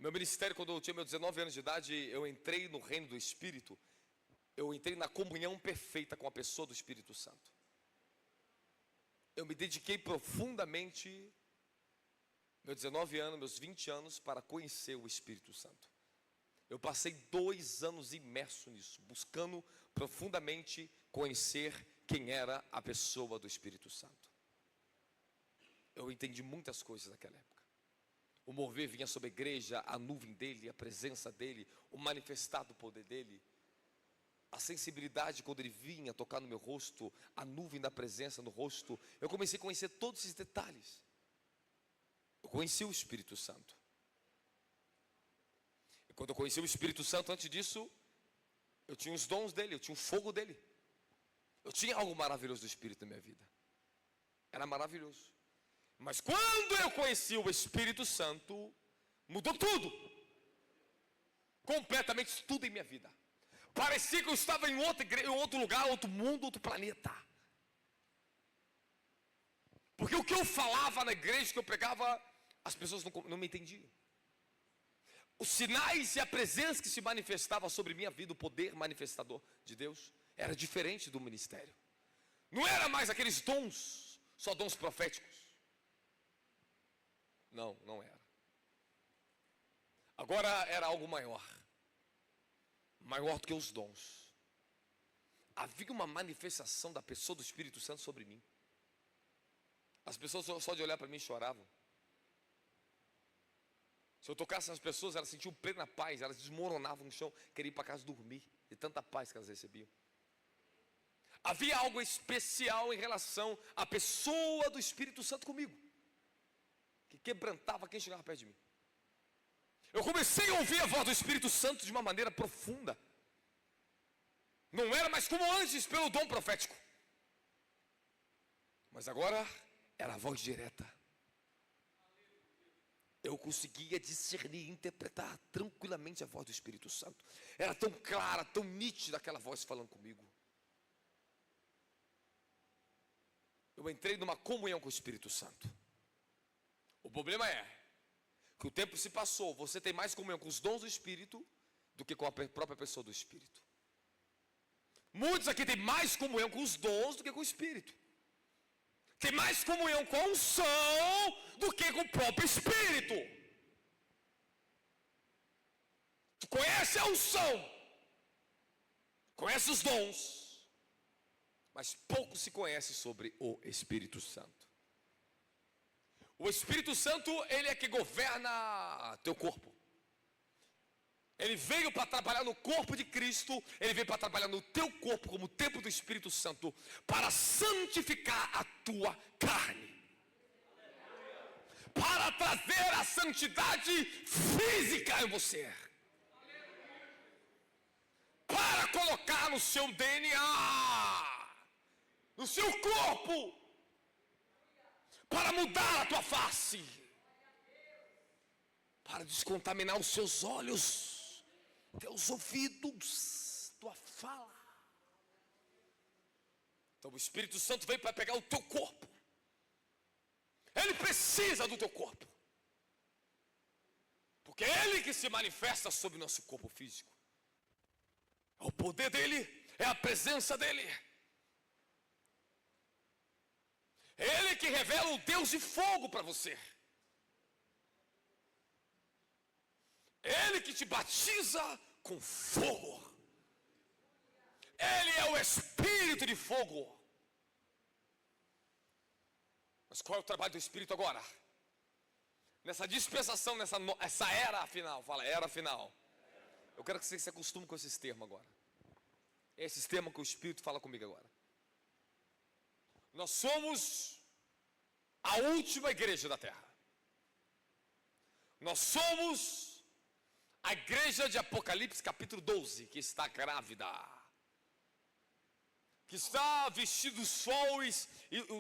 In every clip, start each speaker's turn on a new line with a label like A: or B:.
A: Meu ministério, quando eu tinha meus 19 anos de idade, eu entrei no reino do Espírito. Eu entrei na comunhão perfeita com a pessoa do Espírito Santo. Eu me dediquei profundamente, meus 19 anos, meus 20 anos, para conhecer o Espírito Santo. Eu passei 2 anos imerso nisso, buscando profundamente conhecer quem era a pessoa do Espírito Santo. Eu entendi muitas coisas naquela época. O mover vinha sobre a igreja, a nuvem dele, a presença dele, o manifestado poder dele, a sensibilidade quando ele vinha tocar no meu rosto, a nuvem da presença no rosto. Eu comecei a conhecer todos esses detalhes. Eu conheci o Espírito Santo. E quando eu conheci o Espírito Santo, antes disso, eu tinha os dons dele, eu tinha o fogo dele. Eu tinha algo maravilhoso do Espírito na minha vida. Era maravilhoso. Mas quando eu conheci o Espírito Santo, mudou tudo. Completamente tudo em minha vida. Parecia que eu estava em outra igreja, em outro lugar, outro mundo, outro planeta. Porque o que eu falava na igreja, que eu pregava, as pessoas não me entendiam. Os sinais e a presença que se manifestava sobre minha vida, o poder manifestador de Deus, era diferente do ministério. Não era mais aqueles dons, só dons proféticos. Não era. Agora era algo maior. Maior do que os dons. Havia uma manifestação da pessoa do Espírito Santo sobre mim. As pessoas só de olhar para mim choravam. Se eu tocasse nas pessoas, elas sentiam plena paz, elas desmoronavam no chão, queriam ir para casa dormir, de tanta paz que elas recebiam. Havia algo especial em relação à pessoa do Espírito Santo comigo, que quebrantava quem chegava perto de mim. Eu comecei a ouvir a voz do Espírito Santo de uma maneira profunda. Não era mais como antes pelo dom profético, mas agora era a voz direta. Eu conseguia discernir e interpretar tranquilamente a voz do Espírito Santo. Era tão clara, tão nítida aquela voz falando comigo. Eu entrei numa comunhão com o Espírito Santo. O problema é que o tempo se passou, você tem mais comunhão com os dons do Espírito do que com a própria pessoa do Espírito. Muitos aqui têm mais comunhão com os dons do que com o Espírito. Tem mais comunhão com a unção do que com o próprio Espírito. Tu conhece a unção, conhece os dons, mas pouco se conhece sobre o Espírito Santo. O Espírito Santo, ele é que governa teu corpo. Ele veio para trabalhar no corpo de Cristo. Ele veio para trabalhar no teu corpo como templo do Espírito Santo, para santificar a tua carne, para trazer a santidade física em você, para colocar no seu DNA, no seu corpo, para mudar a tua face, para descontaminar os seus olhos, teus ouvidos, tua fala. Então o Espírito Santo veio para pegar o teu corpo. Ele precisa do teu corpo, porque é Ele que se manifesta sobre o nosso corpo físico. É o poder dEle, é a presença dEle. É Ele que revela o Deus de fogo para você. É Ele que te batiza com fogo. Ele é o Espírito de fogo. Mas qual é o trabalho do Espírito agora? Nessa dispensação, essa era final. Fala, era final. Eu quero que você se acostume com esses termos agora. É esses termos que o Espírito fala comigo agora. Nós somos a última igreja da terra. Nós somos a igreja de Apocalipse capítulo 12, que está grávida, que está vestido o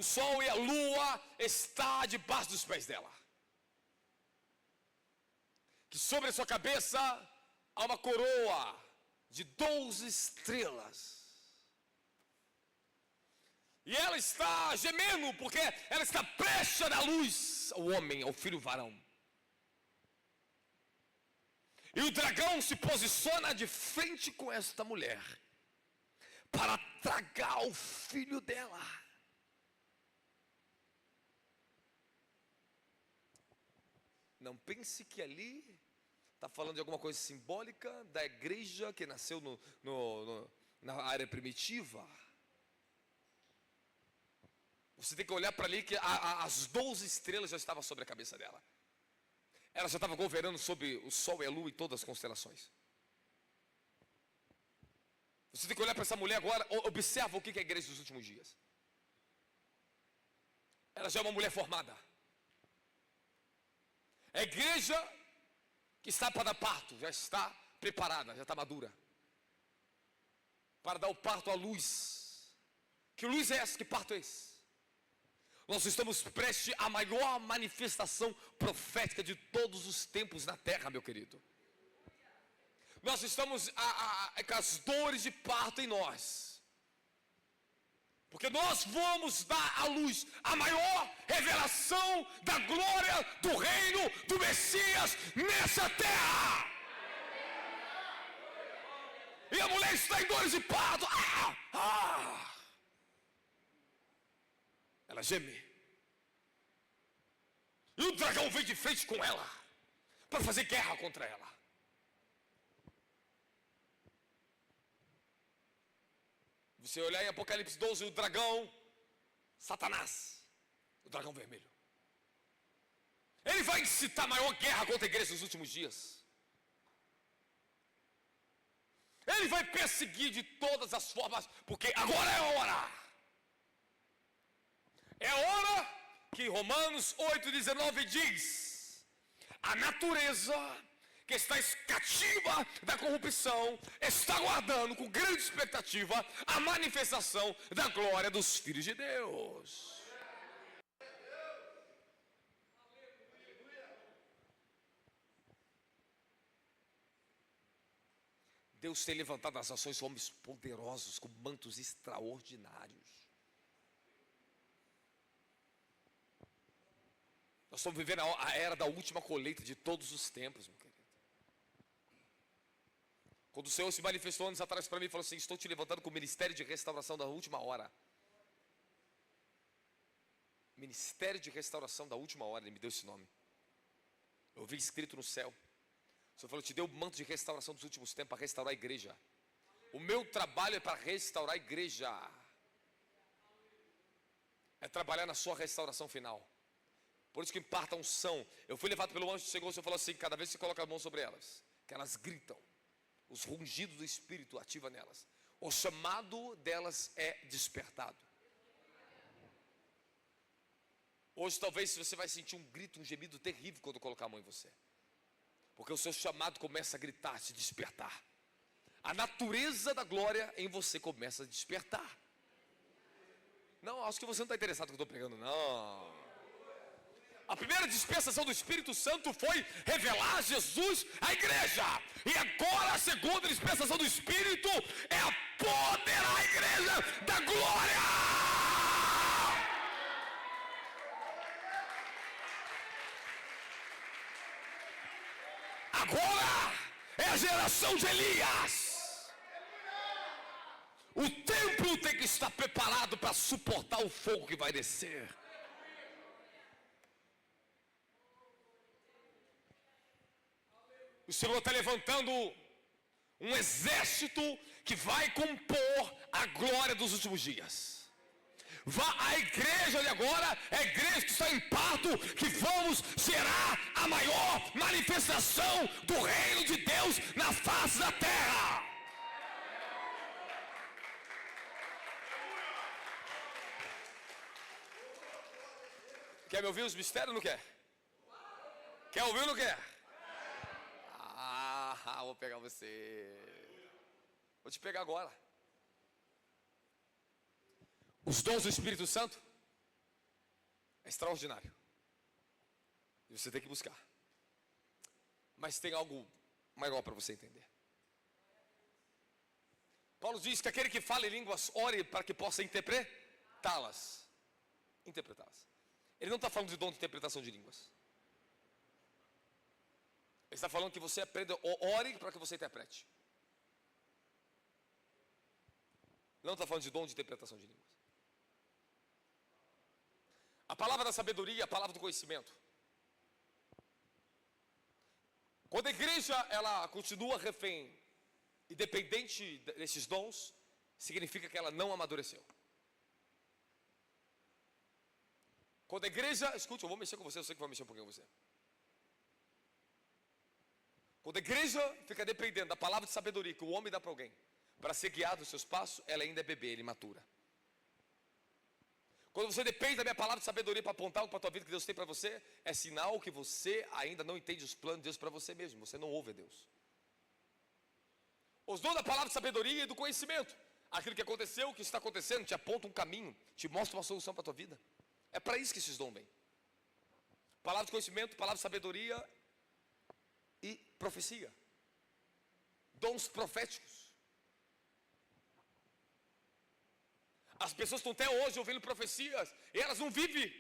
A: sol e a lua está debaixo dos pés dela, que sobre a sua cabeça há uma coroa de 12 estrelas. E ela está gemendo, porque ela está prestes a dar luz ao homem, ao filho varão. E o dragão se posiciona de frente com esta mulher para tragar o filho dela. Não pense que ali está falando de alguma coisa simbólica da igreja que nasceu na área primitiva. Você tem que olhar para ali que as 12 estrelas já estavam sobre a cabeça dela. Ela já estava governando sobre o sol e a lua e todas as constelações. Você tem que olhar para essa mulher agora, observa o que é a igreja dos últimos dias. Ela já é uma mulher formada. A igreja que está para dar parto, já está preparada, já está madura. Para dar o parto à luz. Que luz é essa? Que parto é esse? Nós estamos prestes à maior manifestação profética de todos os tempos na terra, meu querido. Nós estamos com as dores de parto em nós. Porque nós vamos dar à luz a maior revelação da glória do reino do Messias nessa terra. E a mulher está em dores de parto. Ela geme. E o dragão vem de frente com ela para fazer guerra contra ela. Você olhar em Apocalipse 12, o dragão, Satanás, o dragão vermelho. Ele vai incitar a maior guerra contra a igreja nos últimos dias. Ele vai perseguir de todas as formas, porque agora é a hora. É a hora que Romanos 8,19 diz: a natureza que está cativa da corrupção está aguardando com grande expectativa a manifestação da glória dos filhos de Deus. Deus tem levantado nas nações homens poderosos com mantos extraordinários. Nós estamos vivendo a era da última colheita de todos os tempos, meu querido. Quando o Senhor se manifestou anos atrás para mim e falou assim: estou te levantando com o ministério de restauração da última hora. Ministério de restauração da última hora, Ele me deu esse nome. Eu vi escrito no céu. O Senhor falou: te deu o manto de restauração dos últimos tempos para restaurar a igreja. O meu trabalho é para restaurar a igreja. É trabalhar na sua restauração final. Por isso que imparta unção. Eu fui levado pelo anjo, chegou, o Senhor falou assim: cada vez que você coloca a mão sobre elas, que elas gritam, os rungidos do Espírito ativa nelas, o chamado delas é despertado. Hoje talvez você vai sentir um grito, um gemido terrível quando colocar a mão em você, porque o seu chamado começa a gritar, a se despertar. A natureza da glória em você começa a despertar. Não, acho que você não está interessado no que eu estou pregando, não. A primeira dispensação do Espírito Santo foi revelar Jesus à igreja. E agora a segunda dispensação do Espírito é apoderar a igreja da glória. Agora é a geração de Elias. O templo tem que estar preparado para suportar o fogo que vai descer. O Senhor está levantando um exército que vai compor a glória dos últimos dias. A igreja de agora é a igreja que está em parto, que será a maior manifestação do reino de Deus na face da terra. Quer me ouvir os mistérios ou não quer? Quer ouvir ou não quer? Vou pegar você. Vou te pegar agora. Os dons do Espírito Santo é extraordinário. E você tem que buscar. Mas tem algo maior para você entender. Paulo diz que aquele que fala em línguas, ore para que possa interpretá-las. Interpretá-las. Ele não está falando de dom de interpretação de línguas. Ele está falando que você aprenda, ore para que você interprete. Não está falando de dom de interpretação de línguas. A palavra da sabedoria, a palavra do conhecimento. Quando a igreja ela continua refém e dependente desses dons, significa que ela não amadureceu. Quando a igreja, escute, eu vou mexer com você, eu sei que vou mexer um pouquinho com você. Quando a igreja fica dependendo da palavra de sabedoria que o homem dá para alguém, para ser guiado nos seus passos, ela ainda é bebê, ela é imatura. Quando você depende da minha palavra de sabedoria para apontar algo para a tua vida que Deus tem para você, é sinal que você ainda não entende os planos de Deus para você mesmo, você não ouve a Deus. Os dons da palavra de sabedoria e do conhecimento, aquilo que aconteceu, o que está acontecendo, te aponta um caminho, te mostra uma solução para a tua vida. É para isso que esses dons vêm. Palavra de conhecimento, palavra de sabedoria e profecia. Dons proféticos. As pessoas estão até hoje ouvindo profecias e elas não vivem.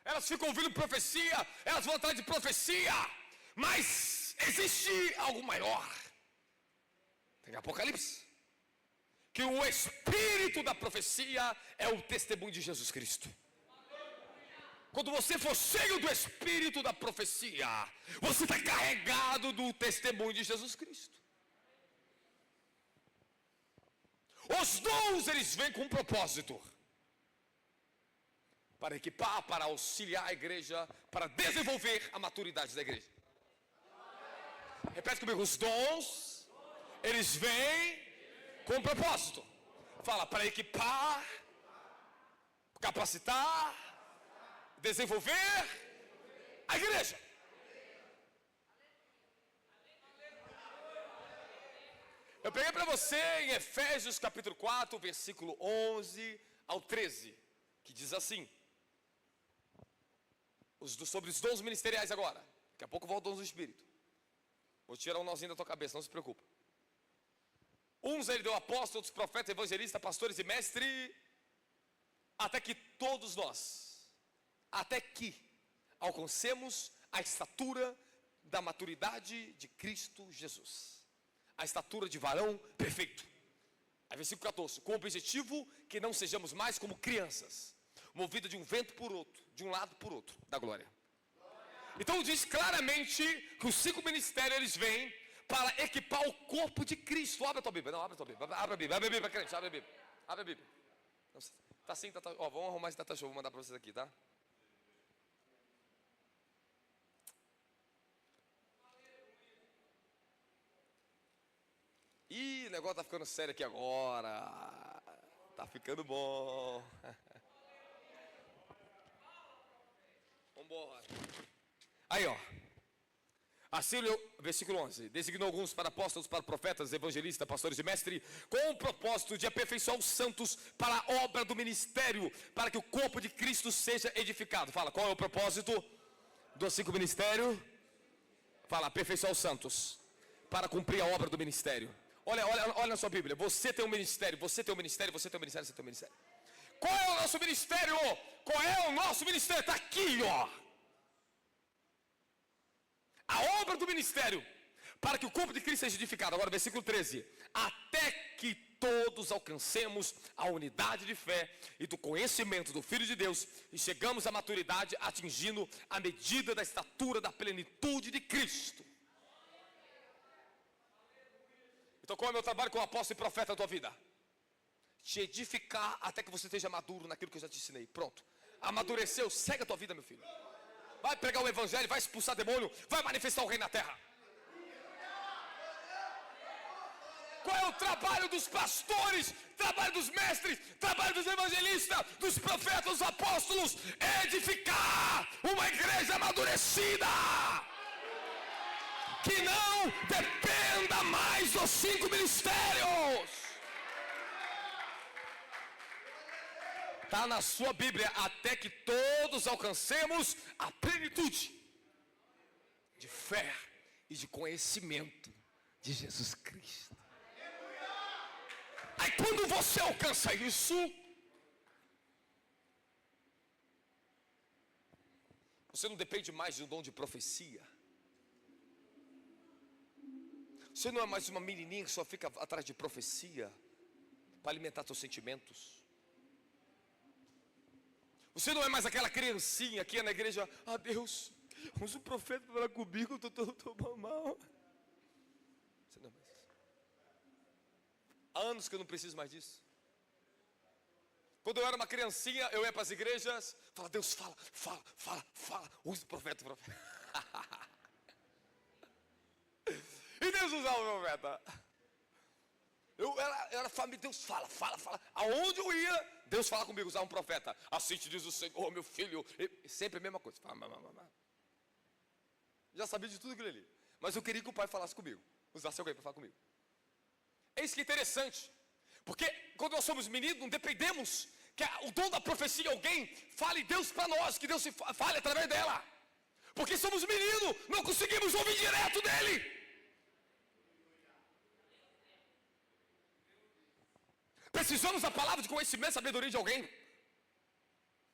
A: Elas ficam ouvindo profecia, elas vão atrás de profecia, mas existe algo maior. Tem Apocalipse. Que o espírito da profecia é o testemunho de Jesus Cristo. Quando você for cheio do espírito da profecia, você está carregado do testemunho de Jesus Cristo. Os dons, eles vêm com um propósito. Para equipar, para auxiliar a igreja, para desenvolver a maturidade da igreja. Repete comigo, os dons, eles vêm com um propósito. Fala, para equipar, capacitar, desenvolver a igreja. Eu peguei para você em Efésios capítulo 4, versículo 11 ao 13, que diz assim, sobre os dons ministeriais agora. Daqui a pouco volta os dons do Espírito. Vou tirar um nozinho da tua cabeça, não se preocupa. Uns ele deu apóstolos, outros profetas, evangelistas, pastores e mestres, até que todos nós, até que alcancemos a estatura da maturidade de Cristo Jesus. A estatura de varão perfeito. Aí versículo 14, com o objetivo que não sejamos mais como crianças, movidos de um vento por outro, de um lado por outro, da glória. Então diz claramente que os 5 ministérios eles vêm para equipar o corpo de Cristo. Abre a tua Bíblia, não, abre a tua Bíblia, abre a Bíblia, abre a Bíblia, crente, abre a Bíblia, abre a Bíblia. Não, tá assim, tá, ó, vamos arrumar esse data show, vou mandar para vocês aqui, tá? Ih, o negócio tá ficando sério aqui agora. Tá ficando bom. Vambora. Aí, ó. Assim, versículo 11. Designou alguns para apóstolos, para profetas, evangelistas, pastores e mestres, com o propósito de aperfeiçoar os santos para a obra do ministério, para que o corpo de Cristo seja edificado. Fala, qual é o propósito dos 5 ministérios? Fala, aperfeiçoar os santos para cumprir a obra do ministério. Olha na sua Bíblia, você tem um ministério, você tem um ministério, você tem um ministério, você tem um ministério. Qual é o nosso ministério? Qual é o nosso ministério? Está aqui, ó. A obra do ministério, para que o corpo de Cristo seja edificado. Agora, versículo 13. Até que todos alcancemos a unidade de fé e do conhecimento do Filho de Deus e chegamos à maturidade, atingindo a medida da estatura da plenitude de Cristo. Então qual é o meu trabalho como apóstolo e profeta da tua vida? Te edificar até que você esteja maduro naquilo que eu já te ensinei. Pronto, amadureceu, segue a tua vida, meu filho. Vai pregar o evangelho, vai expulsar demônio, vai manifestar o reino na terra. Qual é o trabalho dos pastores, trabalho dos mestres, trabalho dos evangelistas, dos profetas, dos apóstolos? Edificar uma igreja amadurecida, que não dependa mais dos 5 ministérios. Está na sua Bíblia, até que todos alcancemos a plenitude de fé e de conhecimento de Jesus Cristo. Aí quando você alcança isso, Você não depende mais de um dom de profecia. Você não é mais uma menininha que só fica atrás de profecia para alimentar seus sentimentos. Você não é mais aquela criancinha que ia na igreja: ah, Deus, usa o profeta para falar comigo, eu estou mal. Você não é mais isso. Há anos que eu não preciso mais disso. Quando eu era uma criancinha, eu ia para as igrejas, fala: Deus, fala, usa o profeta. E Deus usava o profeta. Eu era família, Deus fala. Aonde eu ia, Deus fala comigo, usar um profeta. Assim te diz o Senhor, meu filho. E sempre a mesma coisa. Já sabia de tudo aquilo ali. Mas eu queria que o pai falasse comigo, usasse alguém para falar comigo. É isso que é interessante. Porque quando nós somos meninos, não dependemos que o dom da profecia, alguém fale Deus para nós, que Deus se fale através dela. Porque somos meninos, não conseguimos ouvir direto dele. Precisamos da palavra de conhecimento, sabedoria de alguém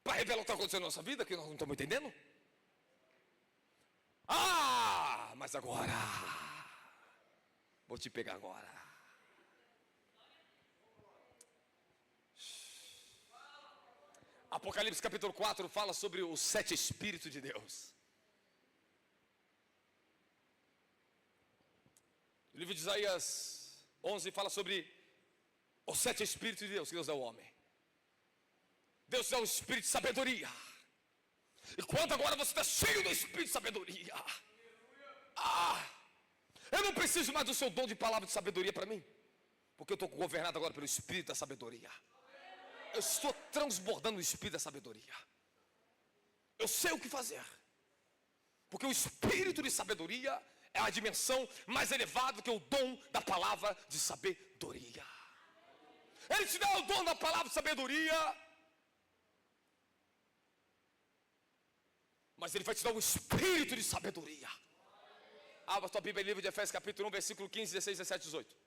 A: para revelar o que está acontecendo na nossa vida, que nós não estamos entendendo. Ah, mas agora vou te pegar agora. Apocalipse capítulo 4 fala sobre os 7 Espíritos de Deus. O livro de Isaías 11 fala sobre os 7 Espíritos de Deus que Deus dá ao homem. Deus dá o Espírito de sabedoria. E quando agora você está cheio do Espírito de sabedoria, eu não preciso mais do seu dom de palavra de sabedoria para mim, porque eu estou governado agora pelo Espírito da sabedoria. Eu estou transbordando o Espírito da sabedoria. Eu sei o que fazer, porque o Espírito de sabedoria é a dimensão mais elevada que o dom da palavra de sabedoria. Ele te dá o dom da palavra de sabedoria, mas ele vai te dar um espírito de sabedoria. Abra a tua Bíblia, livro de Efésios capítulo 1, versículo 15, 16, 17, 18.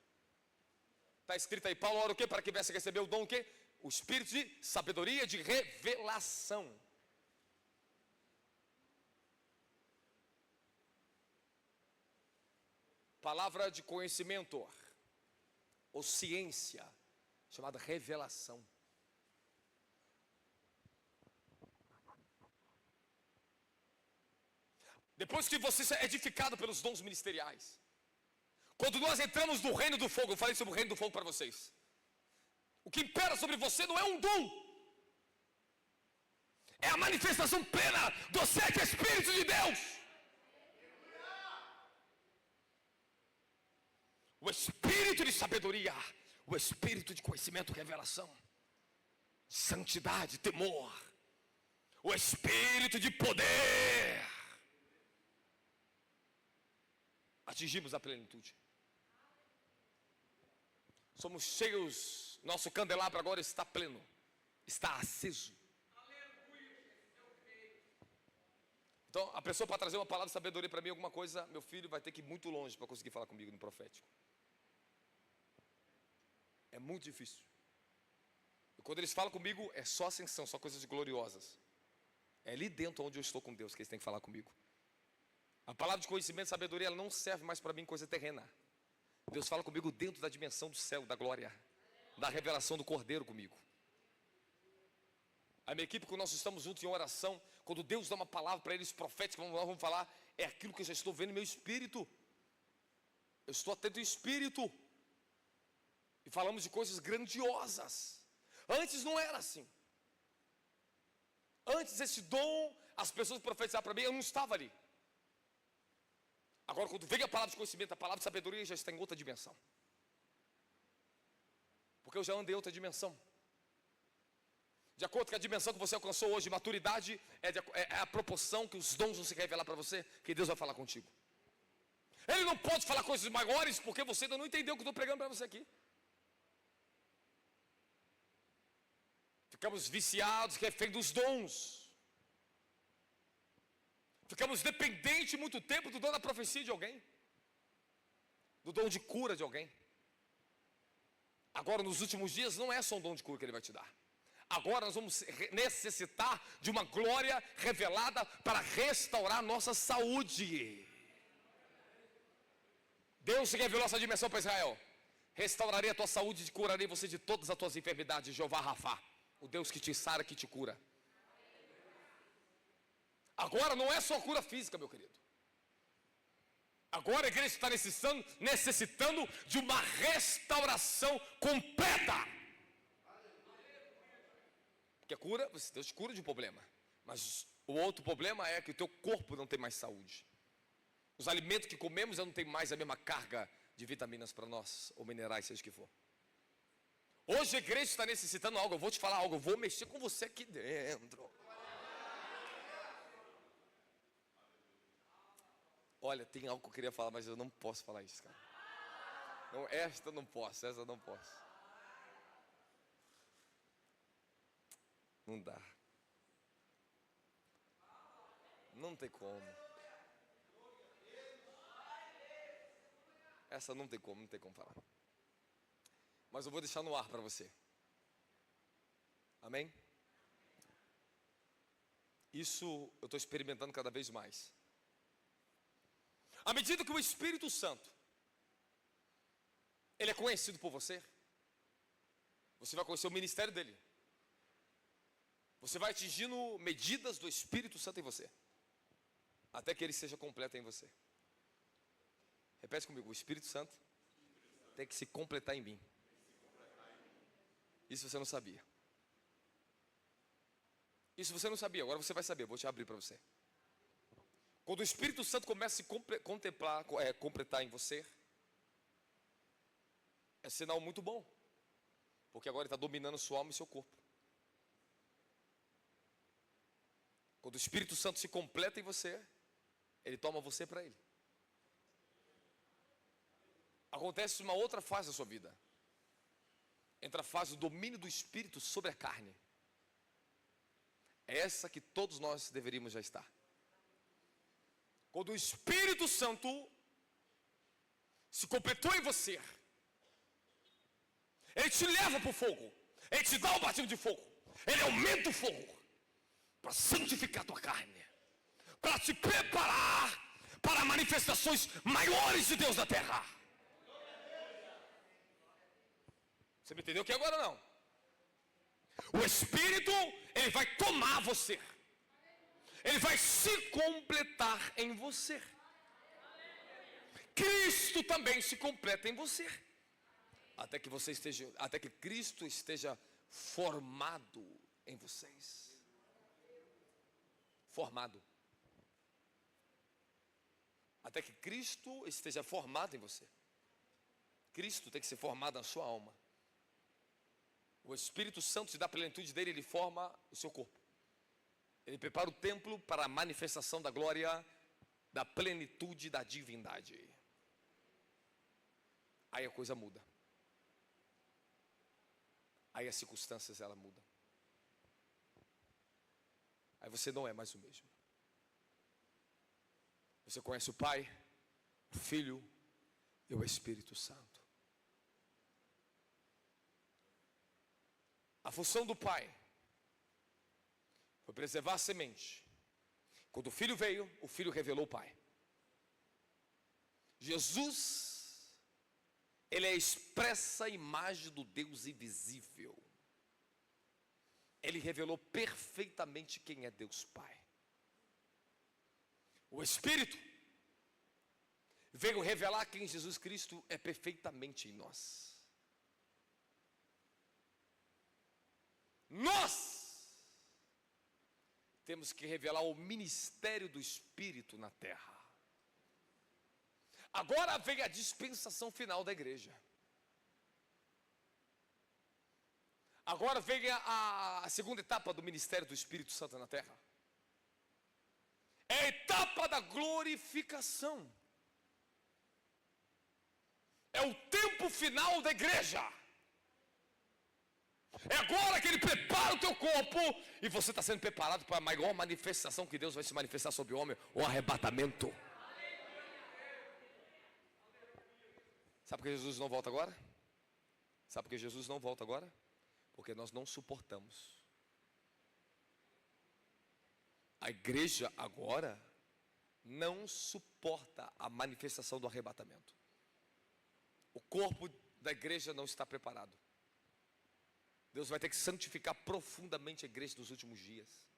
A: Está escrito aí: Paulo ora o quê? Para que viesse a receber o dom o quê? O espírito de sabedoria, de revelação. Palavra de conhecimento ou ciência, chamada revelação. Depois que você é edificado pelos dons ministeriais, quando nós entramos no reino do fogo, eu falei sobre o reino do fogo para vocês. O que impera sobre você não é um dom, é a manifestação plena dos 7 Espíritos de Deus. O espírito de sabedoria, o espírito de conhecimento, revelação, santidade, temor, o espírito de poder. Atingimos a plenitude. Somos cheios, nosso candelabro agora está pleno, está aceso. Então, a pessoa para trazer uma palavra de sabedoria para mim, alguma coisa, meu filho vai ter que ir muito longe para conseguir falar comigo no profético. É muito difícil. E quando eles falam comigo, é só ascensão, só coisas gloriosas. É ali dentro onde eu estou com Deus que eles têm que falar comigo. A palavra de conhecimento e sabedoria, ela não serve mais para mim coisa terrena. Deus fala comigo dentro da dimensão do céu, da glória, da revelação do Cordeiro comigo. A minha equipe, quando nós estamos juntos em oração, quando Deus dá uma palavra para eles profética, nós vamos falar, é aquilo que eu já estou vendo no meu espírito. Eu estou atento ao espírito. E falamos de coisas grandiosas. Antes não era assim. Antes esse dom, as pessoas profetizavam para mim, eu não estava ali. Agora quando vem a palavra de conhecimento, a palavra de sabedoria, já está em outra dimensão. Porque eu já andei em outra dimensão. De acordo com a dimensão que você alcançou hoje, maturidade é a proporção que os dons vão se revelar para você, que Deus vai falar contigo. Ele não pode falar coisas maiores, porque você ainda não entendeu o que eu estou pregando para você aqui. Ficamos viciados, refém dos dons. Ficamos dependentes muito tempo do dom da profecia de alguém, do dom de cura de alguém. Agora, nos últimos dias, não é só um dom de cura que ele vai te dar. Agora nós vamos necessitar de uma glória revelada para restaurar nossa saúde. Deus revelou essa dimensão para Israel: restaurarei a tua saúde e curarei você de todas as tuas enfermidades. Jeová Rafá, o Deus que te sara, que te cura. Agora não é só cura física, meu querido. Agora a igreja está necessitando de uma restauração completa. Porque a cura, Deus te cura de um problema, mas o outro problema é que o teu corpo não tem mais saúde. Os alimentos que comemos já não tem mais a mesma carga de vitaminas para nós, ou minerais, seja o que for. Hoje a igreja está necessitando algo. Eu vou te falar algo, eu vou mexer com você aqui dentro. Olha, tem algo que eu queria falar, mas eu não posso falar isso, cara. Não, essa eu não posso. Não dá. Não tem como. Essa não tem como falar. Mas eu vou deixar no ar para você. Amém? Isso eu estou experimentando cada vez mais. À medida que o Espírito Santo, ele é conhecido por você, você vai conhecer o ministério dele. Você vai atingindo medidas do Espírito Santo em você, até que ele seja completo em você. Repete comigo: o Espírito Santo tem que se completar em mim. Isso você não sabia. Isso você não sabia, agora você vai saber, vou te abrir para você. Quando o Espírito Santo começa a se completar em você, é sinal muito bom, porque agora ele está dominando sua alma e seu corpo. Quando o Espírito Santo se completa em você, ele toma você para ele. Acontece uma outra fase da sua vida. Entra a fase do domínio do Espírito sobre a carne. É essa que todos nós deveríamos já estar. Quando o Espírito Santo se completou em você, ele te leva para o fogo, ele te dá o batismo de fogo, ele aumenta o fogo para santificar a tua carne, para te preparar para manifestações maiores de Deus na terra. Você me entendeu aqui agora ou não? O Espírito, ele vai tomar você, ele vai se completar em você. Cristo também se completa em você, até que Cristo esteja formado em vocês. Formado. Até que Cristo esteja formado em você. Cristo tem que ser formado na sua alma. O Espírito Santo te dá a plenitude dele, ele forma o seu corpo. Ele prepara o templo para a manifestação da glória, da plenitude da divindade. Aí a coisa muda. Aí as circunstâncias ela mudam. Aí você não é mais o mesmo. Você conhece o Pai, o Filho e o Espírito Santo. A função do Pai foi preservar a semente. Quando o Filho veio, o Filho revelou o Pai. Jesus, ele é a expressa imagem do Deus invisível. Ele revelou perfeitamente quem é Deus Pai. O Espírito veio revelar quem Jesus Cristo é perfeitamente em nós. Nós temos que revelar o ministério do Espírito na terra. Agora vem a dispensação final da igreja. Agora vem a segunda etapa do ministério do Espírito Santo na terra. É a etapa da glorificação. É o tempo final da igreja. É agora que ele prepara o teu corpo e você está sendo preparado para a maior manifestação que Deus vai se manifestar sobre o homem, o arrebatamento. Sabe por que Jesus não volta agora? Sabe por que Jesus não volta agora? Porque nós não suportamos A igreja agora não suporta a manifestação do arrebatamento. O corpo da igreja não está preparado. Deus vai ter que santificar profundamente a igreja nos últimos dias.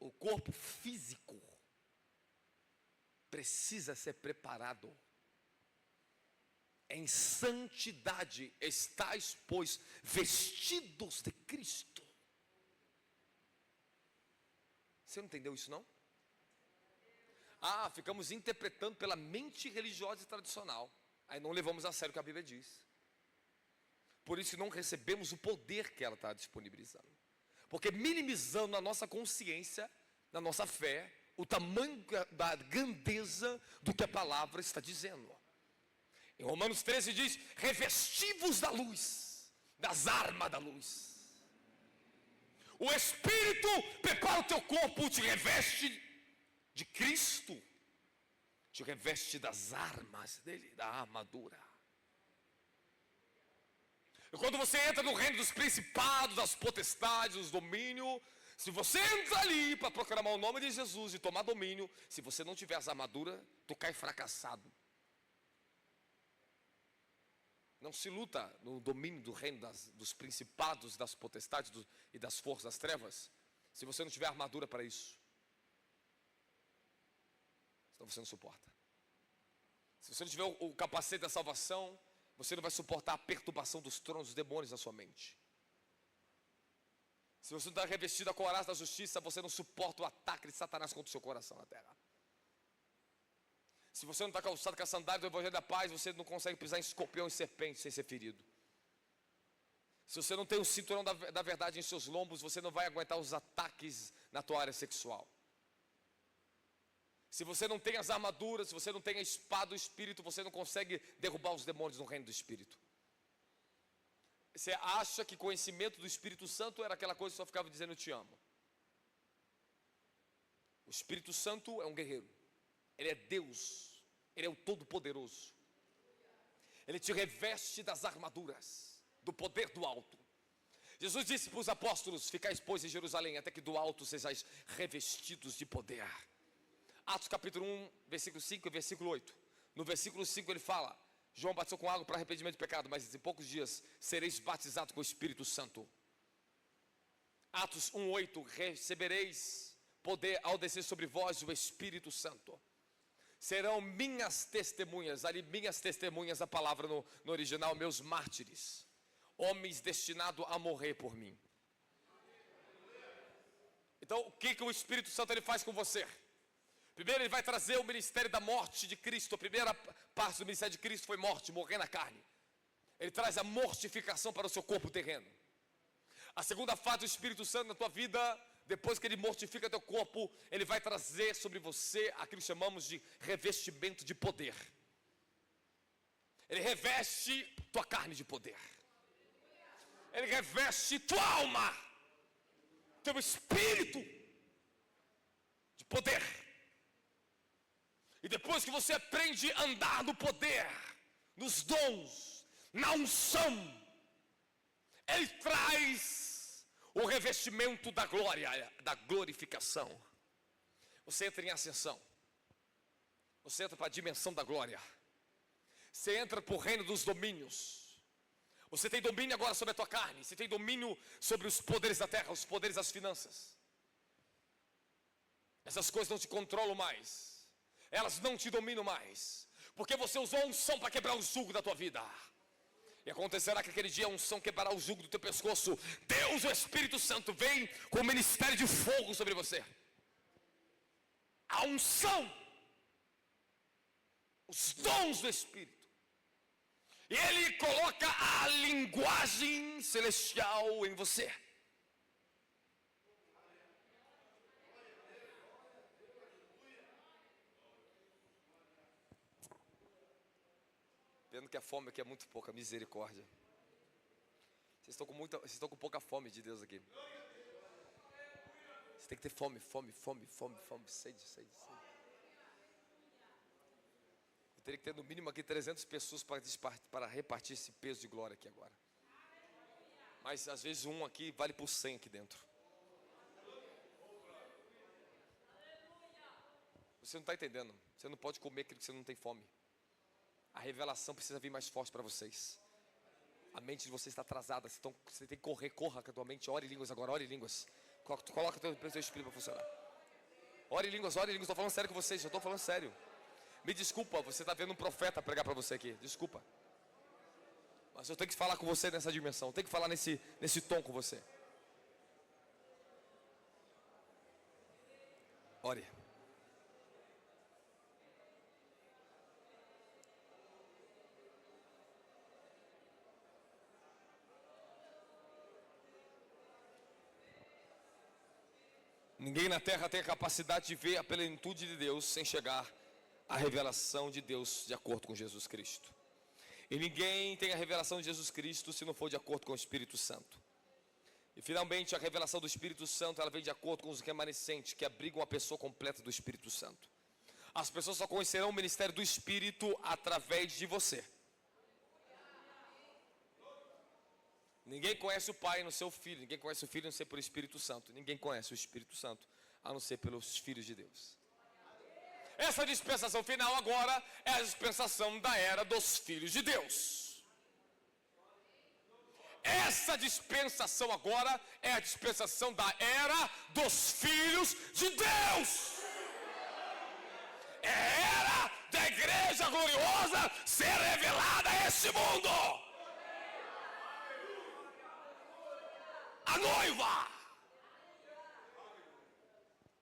A: O corpo físico precisa ser preparado. Em santidade estáis, pois, vestidos de Cristo. Você não entendeu isso, não? Ficamos interpretando pela mente religiosa e tradicional. Aí não levamos a sério o que a Bíblia diz. Por isso não recebemos o poder que ela está disponibilizando. Porque minimizando na nossa consciência, na nossa fé, o tamanho da grandeza do que a palavra está dizendo. Em Romanos 13 diz: revesti-vos da luz, das armas da luz. O Espírito prepara o teu corpo, te reveste de Cristo, te reveste das armas dele, da armadura. E quando você entra no reino dos principados, das potestades, dos domínios, se você entra ali para proclamar o nome de Jesus e tomar domínio, se você não tiver as armaduras, tu cai fracassado. Não se luta no domínio do reino dos principados, das potestades e das forças das trevas, se você não tiver armadura para isso. Senão você não suporta. Se você não tiver o capacete da salvação, você não vai suportar a perturbação dos tronos dos demônios na sua mente. Se você não está revestido a couraça da justiça, você não suporta o ataque de Satanás contra o seu coração na terra. Se você não está calçado com a sandália do Evangelho da Paz, você não consegue pisar em escorpião e serpente sem ser ferido. Se você não tem o cinturão da verdade em seus lombos, você não vai aguentar os ataques na tua área sexual. Se você não tem as armaduras, se você não tem a espada do Espírito, você não consegue derrubar os demônios no reino do Espírito. Você acha que conhecimento do Espírito Santo era aquela coisa que só ficava dizendo eu te amo. O Espírito Santo é um guerreiro. Ele é Deus, Ele é o Todo-Poderoso. Ele te reveste das armaduras, do poder do alto. Jesus disse para os apóstolos: ficais, pois, em Jerusalém, até que do alto sejais revestidos de poder. Atos capítulo 1, versículo 5 e versículo 8. No versículo 5 ele fala: João batizou com água para arrependimento de pecado, mas em poucos dias sereis batizados com o Espírito Santo. Atos 1, 8, recebereis poder ao descer sobre vós o Espírito Santo. Serão minhas testemunhas, ali minhas testemunhas, a palavra no original, meus mártires, homens destinados a morrer por mim. Então o que o Espírito Santo ele faz com você? Primeiro ele vai trazer o ministério da morte de Cristo. A primeira parte do ministério de Cristo foi morte, morrer na carne. Ele traz a mortificação para o seu corpo terreno. A segunda fase do Espírito Santo na tua vida, depois que ele mortifica teu corpo, ele vai trazer sobre você aquilo que chamamos de revestimento de poder. Ele reveste tua carne de poder. Ele reveste tua alma, teu espírito de poder. E depois que você aprende a andar no poder, nos dons, na unção, ele traz o revestimento da glória, da glorificação. Você entra em ascensão. Você entra para a dimensão da glória. Você entra para o reino dos domínios. Você tem domínio agora sobre a tua carne. Você tem domínio sobre os poderes da terra, os poderes das finanças. Essas coisas não te controlam mais. Elas não te dominam mais, porque você usou a unção para quebrar o jugo da tua vida. E acontecerá que aquele dia a unção quebrará o jugo do teu pescoço. Deus, o Espírito Santo, vem com o ministério de fogo sobre você. A unção, os dons do Espírito. E Ele coloca a linguagem celestial em você. Vendo que a fome aqui é muito pouca, misericórdia. Vocês estão com pouca fome de Deus aqui. Você tem que ter fome, sede. Eu teria que ter no mínimo aqui 300 pessoas para repartir esse peso de glória aqui agora. Mas às vezes um aqui vale por 100 aqui dentro. Você não está entendendo. Você não pode comer aquilo que você não tem fome. A revelação precisa vir mais forte para vocês. A mente de vocês está atrasada. Você tem que correr, corra com a tua mente. Ore em línguas agora, ore em línguas. Coloca o teu espírito para funcionar. Ore em línguas, estou falando sério com vocês, eu estou falando sério. Me desculpa, você está vendo um profeta pregar para você aqui, desculpa. Mas eu tenho que falar com você nessa dimensão, eu tenho que falar nesse tom com você. Ore. Ninguém na terra tem a capacidade de ver a plenitude de Deus sem chegar à revelação de Deus de acordo com Jesus Cristo. E ninguém tem a revelação de Jesus Cristo se não for de acordo com o Espírito Santo. E finalmente a revelação do Espírito Santo, ela vem de acordo com os remanescentes que abrigam a pessoa completa do Espírito Santo. As pessoas só conhecerão o ministério do Espírito através de você. Ninguém conhece o Pai no seu Filho, ninguém conhece o Filho a não ser pelo Espírito Santo. Ninguém conhece o Espírito Santo a não ser pelos filhos de Deus. Essa dispensação final agora é a dispensação da era dos filhos de Deus. Essa dispensação agora é a dispensação da era dos filhos de Deus. É a era da igreja gloriosa ser revelada a esse mundo. A noiva.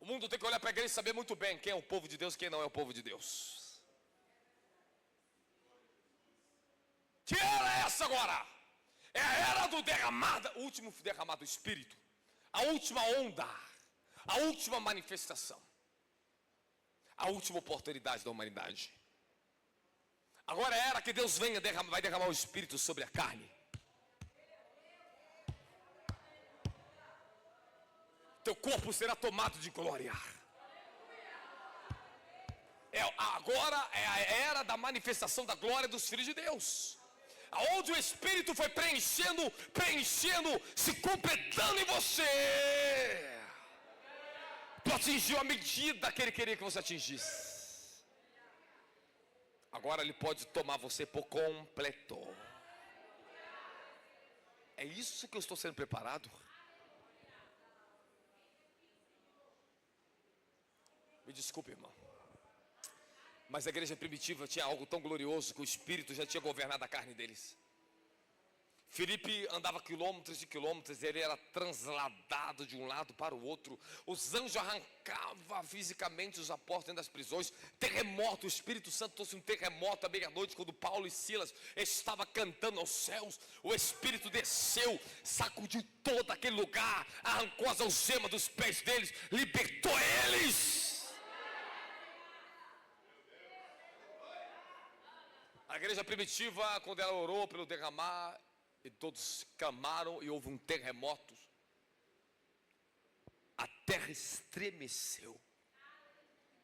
A: O mundo tem que olhar para a igreja e saber muito bem quem é o povo de Deus e quem não é o povo de Deus. Que era essa agora? É a era do o último derramado do Espírito. A última onda. A última manifestação. A última oportunidade da humanidade. Agora é a era que Deus vai derramar o Espírito sobre a carne. Teu corpo será tomado de glória. Agora é a era da manifestação da glória dos filhos de Deus. Aonde o Espírito foi preenchendo, se completando em você. Tu atingiu a medida que Ele queria que você atingisse. Agora Ele pode tomar você por completo. É isso que eu estou sendo preparado. Me desculpe, irmão, mas a igreja primitiva tinha algo tão glorioso que o Espírito já tinha governado a carne deles. Filipe andava quilômetros e quilômetros, ele era transladado de um lado para o outro. Os anjos arrancavam fisicamente os apóstolos dentro das prisões. Terremoto, o Espírito Santo trouxe um terremoto à meia-noite, quando Paulo e Silas estavam cantando aos céus. O Espírito desceu, sacudiu todo aquele lugar, arrancou as algemas dos pés deles, libertou eles. A igreja primitiva, quando ela orou pelo derramar, e todos clamaram e houve um terremoto, a terra estremeceu.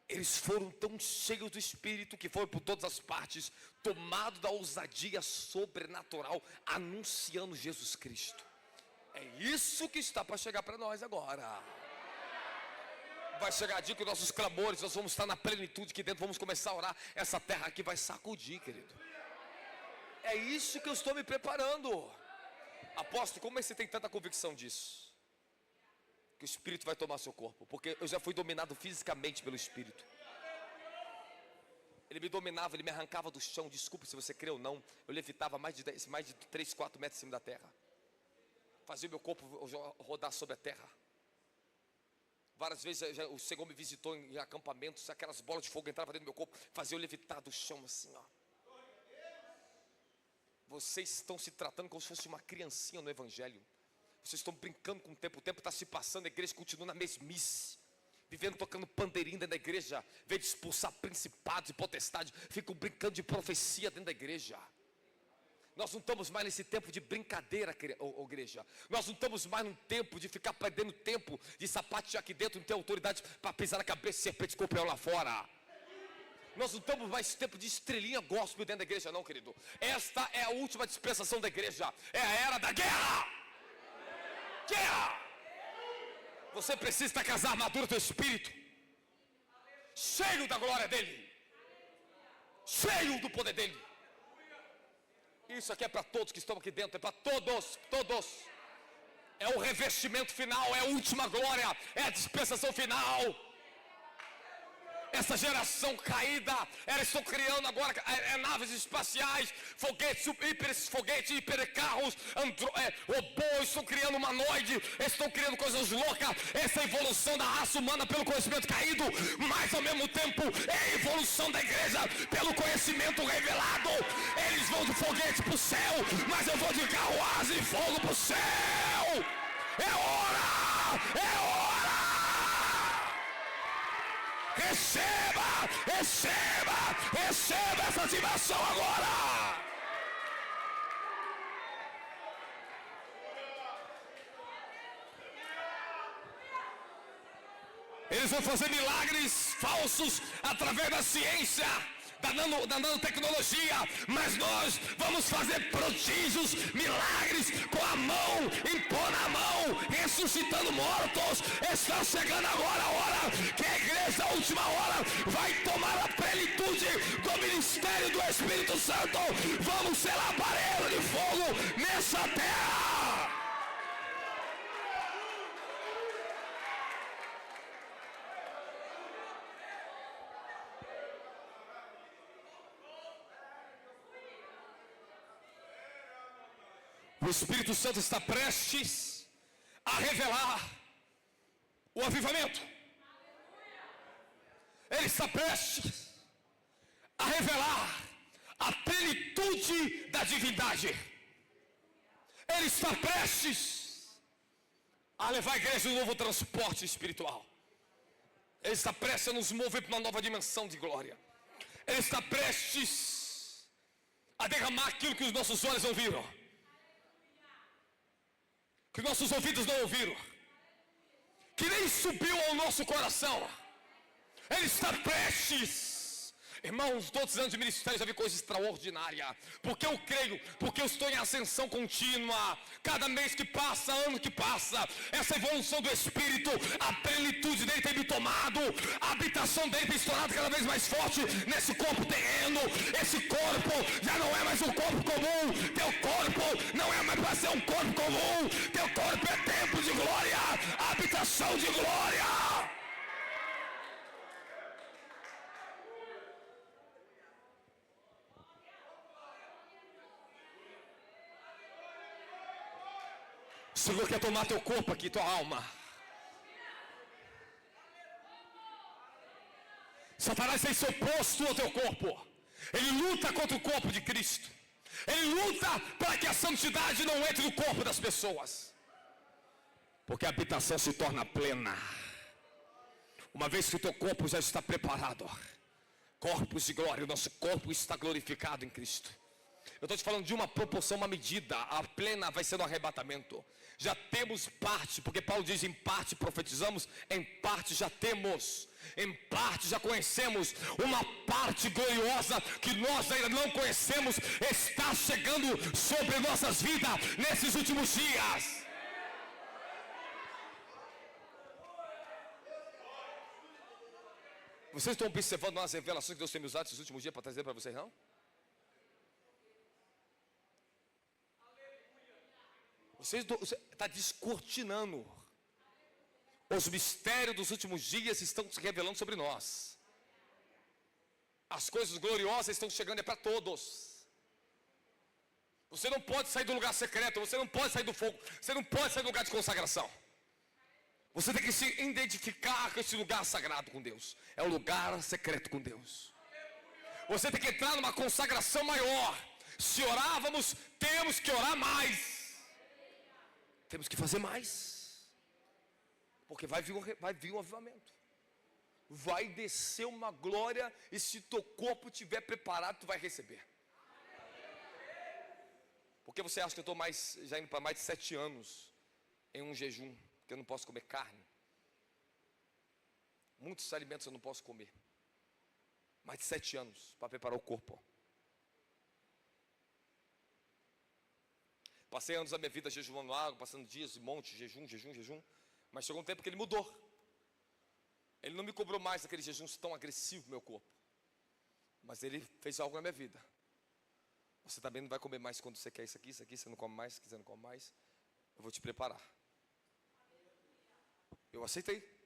A: Eles foram tão cheios do Espírito que foram por todas as partes, tomados da ousadia sobrenatural, anunciando Jesus Cristo. É isso que está para chegar para nós agora. Vai chegar a dia que nossos clamores, nós vamos estar na plenitude aqui dentro, vamos começar a orar. Essa terra aqui vai sacudir, querido. É isso que eu estou me preparando. Apóstolo, como é que você tem tanta convicção disso? Que o Espírito vai tomar seu corpo. Porque eu já fui dominado fisicamente pelo Espírito. Ele me dominava, ele me arrancava do chão. Desculpe se você crê ou não. Eu levitava mais de 3, 4 metros acima da terra. Fazia o meu corpo rodar sobre a terra. Várias vezes o Senhor me visitou em acampamentos. Aquelas bolas de fogo entravam dentro do meu corpo. Fazia eu levitar do chão assim, ó. Vocês estão se tratando como se fosse uma criancinha no Evangelho. Vocês estão brincando com o tempo está se passando, a igreja continua na mesmice. Vivendo tocando pandeirinho dentro da igreja, vem de expulsar principados e potestades, ficam brincando de profecia dentro da igreja. Nós não estamos mais nesse tempo de brincadeira, igreja. Nós não estamos mais num tempo de ficar perdendo tempo, de sapatear aqui dentro, não ter autoridade para pisar na cabeça de serpente e escorpião lá fora. Nós não estamos mais tempo de estrelinha gospel dentro da igreja não, querido. Esta é a última dispensação da igreja. É a era da guerra. Guerra. Você precisa estar com as armaduras do Espírito. cheio da glória dele, cheio do poder dele. Isso aqui é para todos que estão aqui dentro, é para todos, todos. É o revestimento final, é a última glória, é a dispensação final. Essa geração caída, elas estão criando agora naves espaciais, foguetes, hipercarros, robôs, estão criando humanoide, estão criando coisas loucas. Essa é a evolução da raça humana pelo conhecimento caído, mas ao mesmo tempo é a evolução da igreja pelo conhecimento revelado. Eles vão de foguete para o céu, mas eu vou de carruagem e fogo para o céu. É hora! É hora! Receba, receba, receba essa ativação agora. Eles vão fazer milagres falsos através da ciência, da nanotecnologia, mas nós vamos fazer prodígios, milagres com a mão, impor na mão, ressuscitando mortos. Está chegando agora a hora que a igreja da última hora vai tomar a plenitude do ministério do Espírito Santo. Vamos ser labaredo de fogo nessa terra. O Espírito Santo está prestes a revelar o avivamento. Ele está prestes a revelar a plenitude da divindade. Ele está prestes a levar a igreja a um novo transporte espiritual. Ele está prestes a nos mover para uma nova dimensão de glória. Ele está prestes a derramar aquilo que os nossos olhos não viram, que nossos ouvidos não ouviram, que nem subiu ao nosso coração. Ele está prestes. Irmãos, todos os anos de ministério já vi coisa extraordinária, porque eu creio, porque eu estou em ascensão contínua. Cada mês que passa, ano que passa, essa evolução do Espírito, a plenitude dele tem me tomado, a habitação dele tem se tornado cada vez mais forte nesse corpo terreno. Esse corpo já não é mais um corpo comum. Teu corpo não é mais para ser um corpo comum. Teu corpo é templo de glória, habitação de glória. O Senhor quer tomar teu corpo aqui, tua alma. Satanás tem seu posto ao teu corpo. Ele luta contra o corpo de Cristo. Ele luta para que a santidade não entre no corpo das pessoas, porque a habitação se torna plena uma vez que o teu corpo já está preparado. Corpos de glória, o nosso corpo está glorificado em Cristo. Eu estou te falando de uma proporção, uma medida. A plena vai ser no arrebatamento. Já temos parte, porque Paulo diz: em parte profetizamos, em parte já temos, em parte já conhecemos. Uma parte gloriosa que nós ainda não conhecemos está chegando sobre nossas vidas nesses últimos dias. Vocês estão observando as revelações que Deus tem me usado esses últimos dias para trazer para vocês, não? Você está descortinando. Os mistérios dos últimos dias estão se revelando sobre nós. As coisas gloriosas estão chegando para todos. Você não pode sair do lugar secreto. Você não pode sair do fogo. Você não pode sair do lugar de consagração. Você tem que se identificar com esse lugar sagrado com Deus. É o lugar secreto com Deus. Você tem que entrar numa consagração maior. Se orávamos, temos que orar mais. Temos que fazer mais, porque vai vir um avivamento, vai descer uma glória, e se teu corpo estiver preparado, tu vai receber. Porque você acha que eu estou já indo para mais de 7 anos em um jejum, que eu não posso comer carne? Muitos alimentos eu não posso comer. Mais de 7 anos para preparar o corpo. Passei anos da minha vida jejuando água, passando dias de monte, jejum. Mas chegou um tempo que ele mudou. Ele não me cobrou mais aquele jejum tão agressivo pro meu corpo. Mas Ele fez algo na minha vida. Você também não vai comer mais quando você quer isso aqui, você não come mais, se quiser não come mais. Eu vou te preparar. Eu aceitei.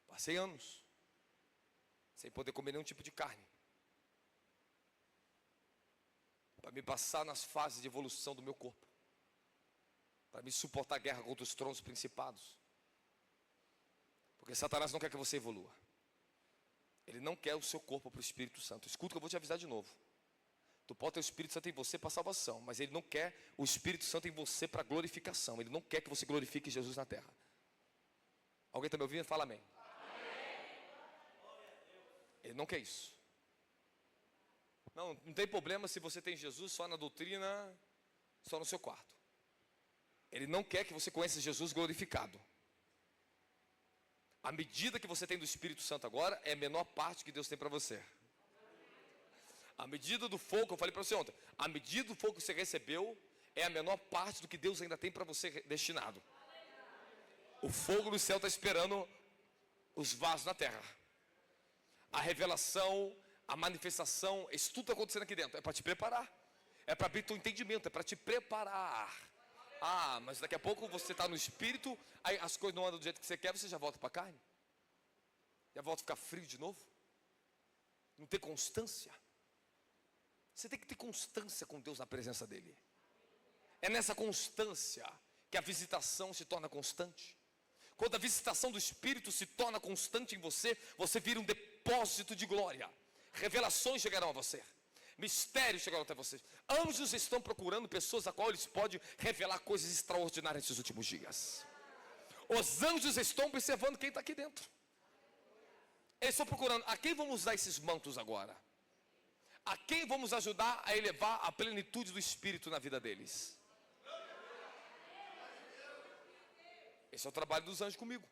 A: Passei anos sem poder comer nenhum tipo de carne, para me passar nas fases de evolução do meu corpo, para me suportar a guerra contra os tronos principados. Porque Satanás não quer que você evolua. Ele não quer o seu corpo para o Espírito Santo. Escuta que eu vou te avisar de novo. Tu pode ter o Espírito Santo em você para salvação, mas Ele não quer o Espírito Santo em você para glorificação. Ele não quer que você glorifique Jesus na terra. Alguém está me ouvindo? Fala amém. Ele não quer isso. Não tem problema se você tem Jesus só na doutrina, só no seu quarto. Ele não quer que você conheça Jesus glorificado. A medida que você tem do Espírito Santo agora é a menor parte que Deus tem para você. A medida do fogo, eu falei para você ontem, a medida do fogo que você recebeu é a menor parte do que Deus ainda tem para você destinado. O fogo no céu está esperando os vasos na terra. A revelação, a manifestação, isso tudo está acontecendo aqui dentro. É para te preparar. É para abrir teu entendimento, é para te preparar. Ah, mas daqui a pouco você está no Espírito, aí as coisas não andam do jeito que você quer, você já volta para a carne? Já volta a ficar frio de novo? Não ter constância? Você tem que ter constância com Deus na presença dEle. É nessa constância que a visitação se torna constante. Quando a visitação do Espírito se torna constante em você, você vira um depósito de glória. Revelações chegarão a você. Mistérios chegarão até você. Anjos estão procurando pessoas a qual eles podem revelar coisas extraordinárias nesses últimos dias. Os anjos estão observando quem está aqui dentro. Eles estão procurando a quem vamos dar esses mantos agora. A quem vamos ajudar a elevar a plenitude do Espírito na vida deles. Esse é o trabalho dos anjos comigo.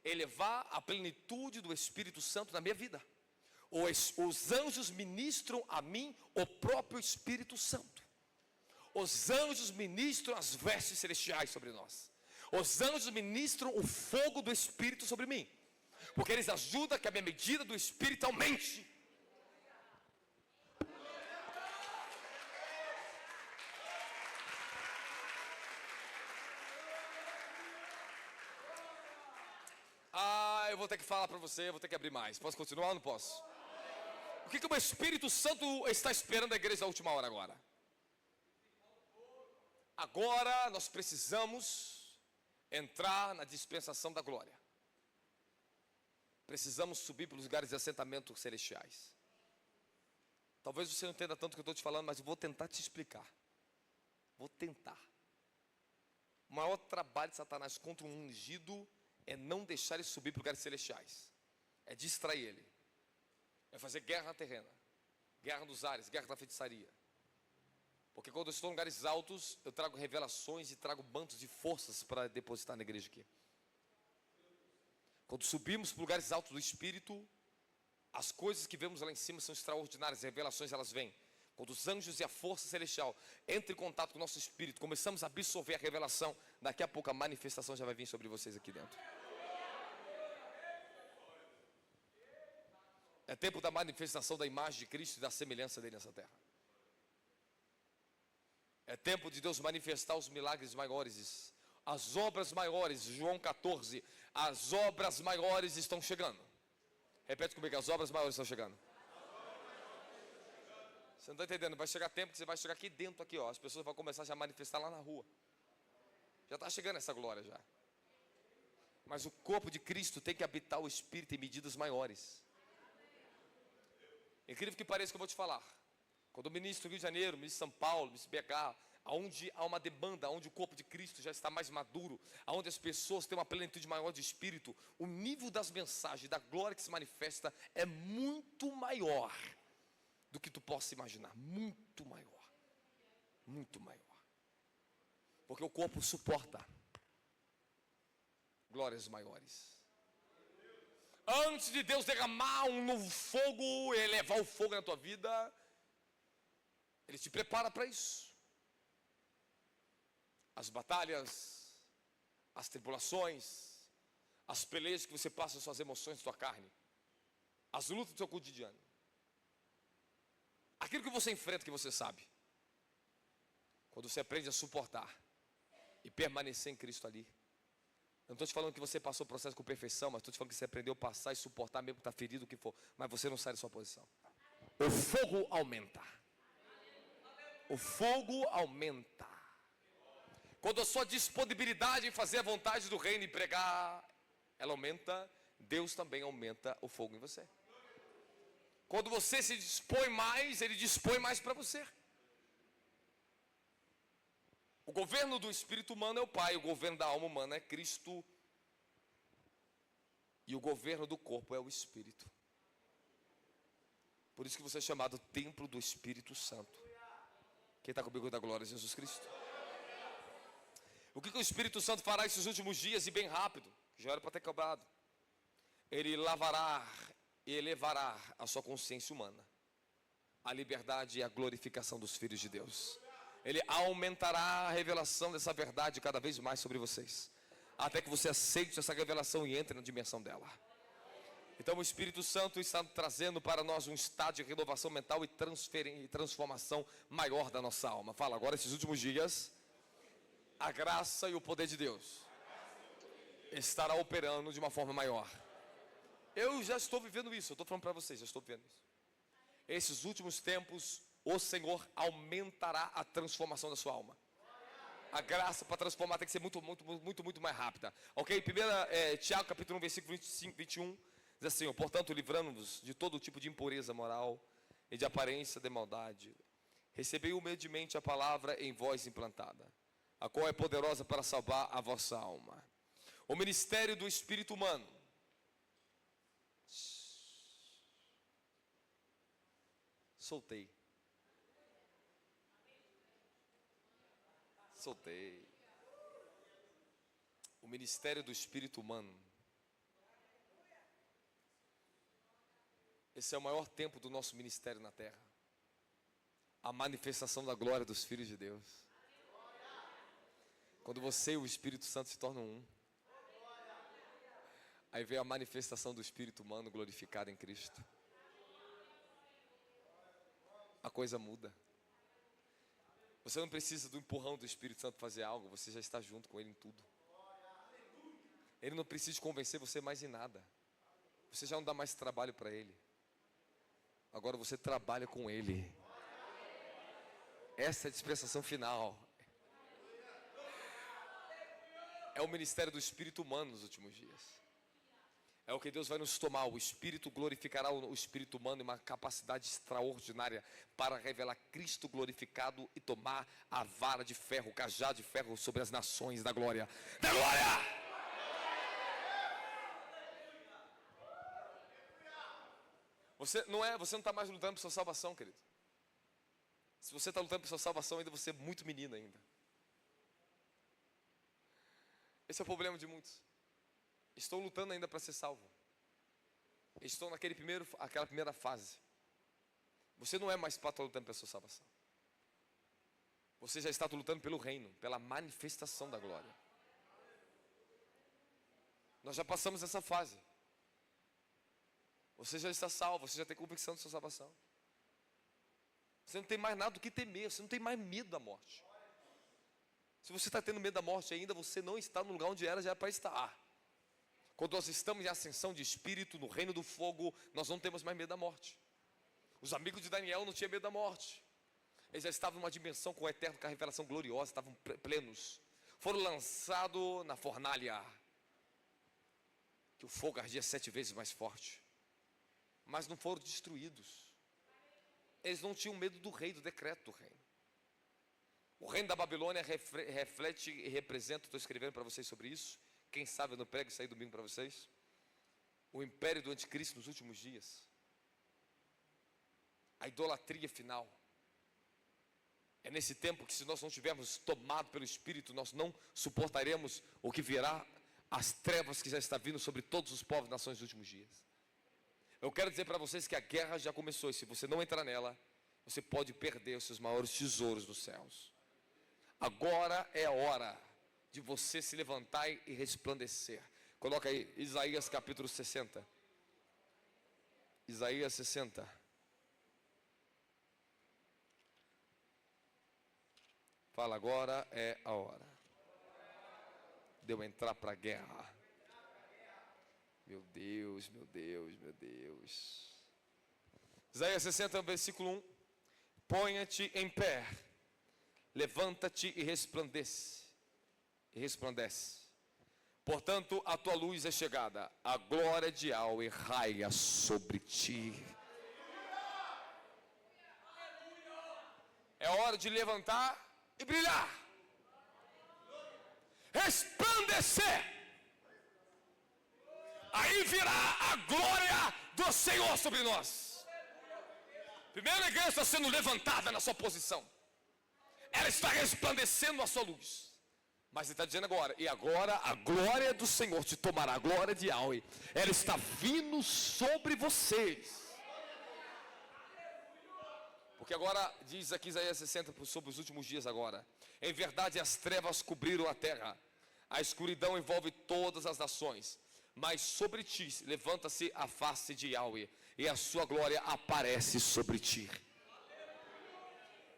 A: Elevar a plenitude do Espírito Santo na minha vida. Os anjos ministram a mim o próprio Espírito Santo. Os anjos ministram as vestes celestiais sobre nós. Os anjos ministram o fogo do Espírito sobre mim. Porque eles ajudam que a minha medida do Espírito aumente. Eu vou ter que falar para você, eu vou ter que abrir mais. Posso continuar ou não posso? O que o Espírito Santo está esperando da igreja da última hora agora? Agora nós precisamos entrar na dispensação da glória. Precisamos subir pelos lugares de assentamento celestiais. Talvez você não entenda tanto o que eu estou te falando, mas eu vou tentar te explicar. Vou tentar. O maior trabalho de Satanás contra um ungido é não deixar ele subir para lugares celestiais. É distrair ele. É fazer guerra na terrena. Guerra nos ares, guerra na feitiçaria. Porque quando eu estou em lugares altos, eu trago revelações e trago mantos de forças para depositar na igreja aqui. Quando subimos para lugares altos do Espírito, as coisas que vemos lá em cima são extraordinárias, as revelações elas vêm. Quando os anjos e a força celestial entram em contato com o nosso espírito, começamos a absorver a revelação, daqui a pouco a manifestação já vai vir sobre vocês aqui dentro. É tempo da manifestação da imagem de Cristo e da semelhança dele nessa terra. É tempo de Deus manifestar os milagres maiores, as obras maiores. João 14, as obras maiores estão chegando. Repete comigo, as obras maiores estão chegando. Você não está entendendo, vai chegar tempo que você vai chegar aqui dentro, aqui, ó. As pessoas vão começar a se manifestar lá na rua. Já está chegando essa glória já. Mas o corpo de Cristo tem que habitar o Espírito em medidas maiores. Incrível que pareça que eu vou te falar. Quando eu ministro no Rio de Janeiro, ministro São Paulo, ministro BH, onde há uma demanda, onde o corpo de Cristo já está mais maduro, onde as pessoas têm uma plenitude maior de Espírito, o nível das mensagens, da glória que se manifesta é muito maior do que tu possa imaginar, muito maior, muito maior, porque o corpo suporta glórias maiores. Antes de Deus derramar um novo fogo, elevar o fogo na tua vida, Ele te prepara para isso. As batalhas, as tribulações, as peleias que você passa, as suas emoções, a sua carne, as lutas do seu cotidiano, aquilo que você enfrenta, que você sabe, quando você aprende a suportar e permanecer em Cristo ali. Eu não estou te falando que você passou o processo com perfeição, mas estou te falando que você aprendeu a passar e suportar, mesmo que está ferido, o que for, mas você não sai da sua posição. O fogo aumenta. O fogo aumenta. Quando a sua disponibilidade em fazer a vontade do reino e pregar, ela aumenta, Deus também aumenta o fogo em você. Quando você se dispõe mais, Ele dispõe mais para você. O governo do espírito humano é o Pai, o governo da alma humana é Cristo, e o governo do corpo é o Espírito. Por isso que você é chamado templo do Espírito Santo. Quem está comigo da glória, Jesus Cristo? O que o Espírito Santo fará esses últimos dias, e bem rápido, já era para ter acabado? Ele lavará e elevará a sua consciência humana, a liberdade e a glorificação dos filhos de Deus. Ele aumentará a revelação dessa verdade cada vez mais sobre vocês, até que você aceite essa revelação e entre na dimensão dela. Então o Espírito Santo está trazendo para nós um estado de renovação mental e transformação maior da nossa alma. Fala agora, esses últimos dias, a graça e o poder de Deus estará operando de uma forma maior. Eu já estou vivendo isso, eu estou falando para vocês, já estou vivendo isso. Esses últimos tempos, o Senhor aumentará a transformação da sua alma. A graça para transformar tem que ser muito mais rápida. Ok? Tiago capítulo 1, versículo 25, 21, diz assim: portanto, livrando-vos de todo tipo de impureza moral e de aparência de maldade, recebei humildemente a palavra em vós implantada, a qual é poderosa para salvar a vossa alma. O ministério do Espírito humano. Soltei. O ministério do Espírito humano. Esse é o maior tempo do nosso ministério na terra. A manifestação da glória dos filhos de Deus. Quando você e o Espírito Santo se tornam um, aí vem a manifestação do Espírito humano glorificado em Cristo. A coisa muda. Você não precisa do empurrão do Espírito Santo fazer algo, você já está junto com Ele em tudo. Ele não precisa te convencer você mais em nada. Você já não dá mais trabalho para Ele. Agora você trabalha com Ele. Essa é a dispensação final. É o ministério do Espírito humano nos últimos dias. É o que Deus vai nos tomar. O Espírito glorificará o Espírito humano em uma capacidade extraordinária para revelar Cristo glorificado e tomar a vara de ferro, o cajado de ferro sobre as nações da glória. Da glória! Você não está mais lutando por sua salvação, querido. Se você está lutando por sua salvação, ainda você é muito menino ainda. Esse é o problema de muitos. Estou lutando ainda para ser salvo. Estou aquela primeira fase. Você não é mais para estar lutando pela sua salvação. Você já está lutando pelo reino, pela manifestação da glória. Nós já passamos essa fase. Você já está salvo, você já tem convicção de sua salvação. Você não tem mais nada do que temer, você não tem mais medo da morte. Se você está tendo medo da morte ainda, você não está no lugar onde já é para estar. Quando nós estamos em ascensão de espírito, no reino do fogo, nós não temos mais medo da morte. Os amigos de Daniel não tinham medo da morte. Eles já estavam numa dimensão com o eterno, com a revelação gloriosa, estavam plenos. Foram lançados na fornalha, que o fogo ardia 7 vezes mais forte. Mas não foram destruídos. Eles não tinham medo do rei, do decreto do reino. O reino da Babilônia reflete e representa, estou escrevendo para vocês sobre isso. Quem sabe eu não prego isso aí domingo para vocês. O império do anticristo nos últimos dias. A idolatria final. É nesse tempo que, se nós não tivermos tomado pelo Espírito, nós não suportaremos o que virá, as trevas que já está vindo sobre todos os povos e nações nos últimos dias. Eu quero dizer para vocês que a guerra já começou, e se você não entrar nela, você pode perder os seus maiores tesouros dos céus. Agora é a hora de você se levantar e resplandecer. Coloca aí, Isaías capítulo 60. Isaías 60. Fala, agora é a hora de eu entrar para a guerra. Meu Deus, meu Deus, meu Deus. Isaías 60, versículo 1. Ponha-te em pé, levanta-te e resplandece. Portanto, a tua luz é chegada, a glória de Yahweh raia sobre ti. É hora de levantar e brilhar, resplandecer. Aí virá a glória do Senhor sobre nós. Primeiro, a igreja está sendo levantada na sua posição, ela está resplandecendo a sua luz. Mas ele está dizendo agora, e agora a glória do Senhor te tomará, a glória de Yahweh, ela está vindo sobre vocês. Porque agora, diz aqui Isaías 60, sobre os últimos dias agora: em verdade as trevas cobriram a terra, a escuridão envolve todas as nações, mas sobre ti levanta-se a face de Yahweh, e a sua glória aparece sobre ti.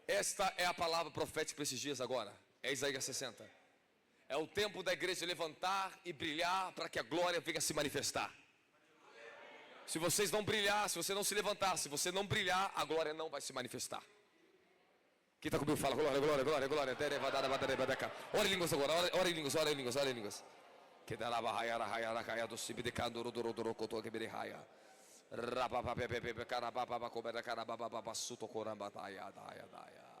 A: Esta é a palavra profética para esses dias agora, é Isaías 60. É o tempo da igreja levantar e brilhar para que a glória venha se manifestar. Se vocês não brilhar, se você não se levantar, se você não brilhar, a glória não vai se manifestar. Quem está comigo fala glória, glória, glória, glória. Ora em línguas agora, ora em línguas, ora em línguas, ora em línguas. Que dá lava raia, raia, raia do cibe de candoro, doro, coto, que bere raia. Rapapapepepe, carababa, cobera, carababa, suto, coramba, daia, daia, daia.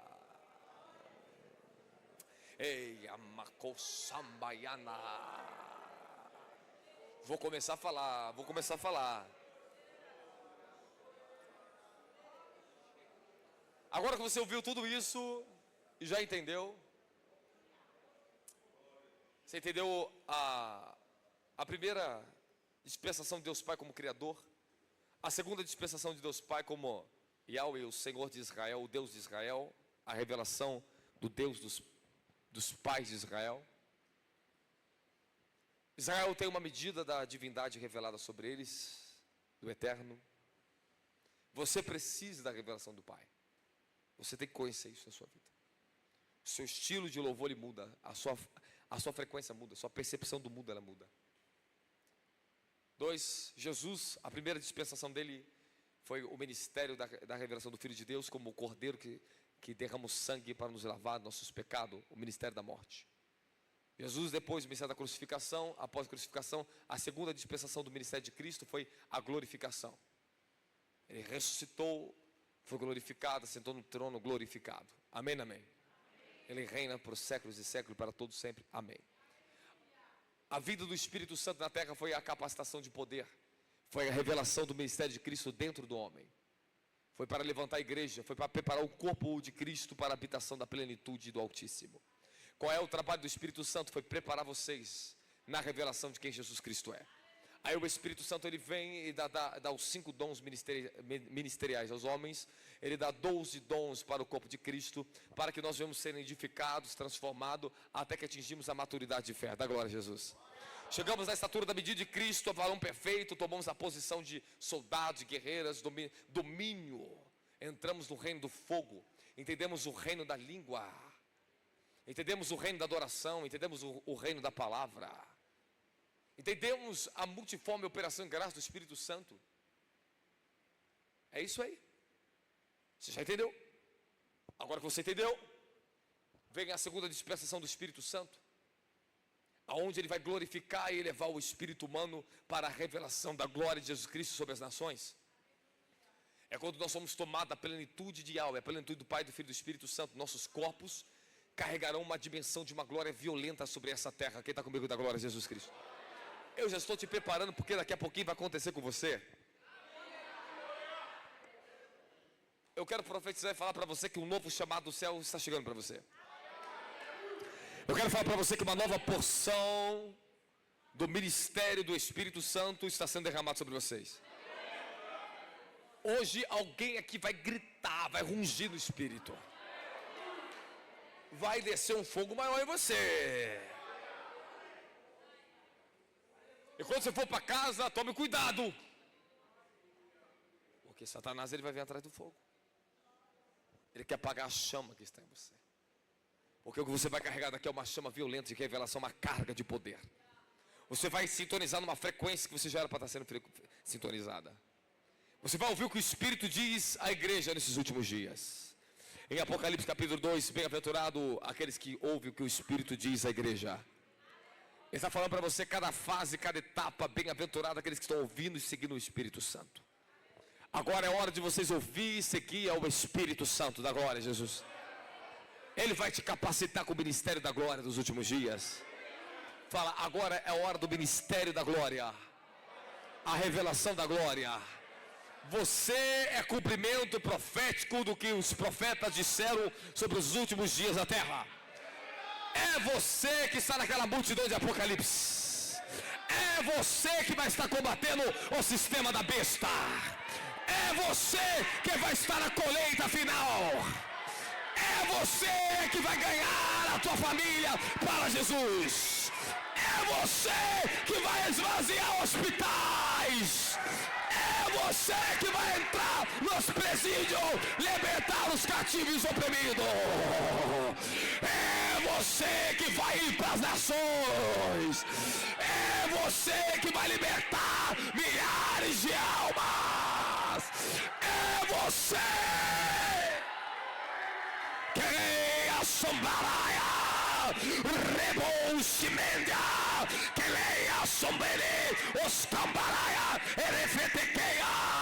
A: Ei, amacou sambaiana. Vou começar a falar. Agora que você ouviu tudo isso e já entendeu, você entendeu a primeira dispensação de Deus Pai como Criador, a segunda dispensação de Deus Pai como Yahweh, o Senhor de Israel, o Deus de Israel, a revelação do Deus dos pais de Israel. Israel tem uma medida da divindade revelada sobre eles, do eterno. Você precisa da revelação do Pai. Você tem que conhecer isso na sua vida. O seu estilo de louvor ele muda, a sua frequência muda, a sua percepção do mundo ela muda. 2, Jesus, a primeira dispensação dele foi o ministério da revelação do Filho de Deus, como o cordeiro que derrama o sangue para nos lavar dos nossos pecados, o ministério da morte. Jesus, depois do ministério da crucificação, após a crucificação, a segunda dispensação do ministério de Cristo foi a glorificação. Ele ressuscitou, foi glorificado, sentou no trono glorificado. Amém, amém. Ele reina por séculos e séculos, para todos sempre. Amém. A vida do Espírito Santo na terra foi a capacitação de poder, foi a revelação do ministério de Cristo dentro do homem. Foi para levantar a igreja, foi para preparar o corpo de Cristo para a habitação da plenitude do Altíssimo. Qual é o trabalho do Espírito Santo? Foi preparar vocês na revelação de quem Jesus Cristo é. Aí o Espírito Santo ele vem e dá os 5 dons ministeriais aos homens. Ele dá 12 dons para o corpo de Cristo, para que nós venhamos ser edificados, transformados, até que atingimos a maturidade de fé. Dá glória a Jesus. Chegamos na estatura da medida de Cristo, varão perfeito, tomamos a posição de soldados e guerreiras, domínio. Entramos no reino do fogo, entendemos o reino da língua, entendemos o reino da adoração, entendemos o reino da palavra. Entendemos a multiforme operação e graça do Espírito Santo. É isso aí. Você já entendeu? Agora que você entendeu, vem a segunda dispensação do Espírito Santo, aonde ele vai glorificar e elevar o espírito humano para a revelação da glória de Jesus Cristo sobre as nações. É quando nós somos tomados da plenitude de Yahweh, a plenitude do Pai, do Filho e do Espírito Santo. Nossos corpos carregarão uma dimensão de uma glória violenta sobre essa terra. Quem está comigo da glória de Jesus Cristo? Eu já estou te preparando, porque daqui a pouquinho vai acontecer com você. Eu quero profetizar e falar para você que um novo chamado do céu está chegando para você. Eu quero falar para você que uma nova porção do ministério do Espírito Santo está sendo derramado sobre vocês. Hoje alguém aqui vai gritar, vai rungir no Espírito. Vai descer um fogo maior em você. E quando você for para casa, tome cuidado. Porque Satanás ele vai vir atrás do fogo. Ele quer apagar a chama que está em você. Porque o que você vai carregar daqui é uma chama violenta de revelação, uma carga de poder. Você vai sintonizar numa frequência que você já era para estar sendo sintonizada. Você vai ouvir o que o Espírito diz à igreja nesses últimos dias. Em Apocalipse capítulo 2, bem-aventurado aqueles que ouvem o que o Espírito diz à igreja. Ele está falando para você cada fase, cada etapa, bem-aventurado aqueles que estão ouvindo e seguindo o Espírito Santo. Agora é hora de vocês ouvir e seguir ao Espírito Santo da glória, Jesus. Ele vai te capacitar com o ministério da glória dos últimos dias. Fala, agora é hora do ministério da glória. A revelação da glória. Você é cumprimento profético do que os profetas disseram sobre os últimos dias da terra. É você que está naquela multidão de Apocalipse. É você que vai estar combatendo o sistema da besta. É você que vai estar na colheita final. É você que vai ganhar a tua família para Jesus. É você que vai esvaziar hospitais. É você que vai entrar nos presídios, libertar os cativos e oprimidos. É você que vai ir para as nações. É você que vai libertar milhares de almas. É você que assombraria. Rebouchimendia, que leia sombere, os cambaraia, erefetequeia.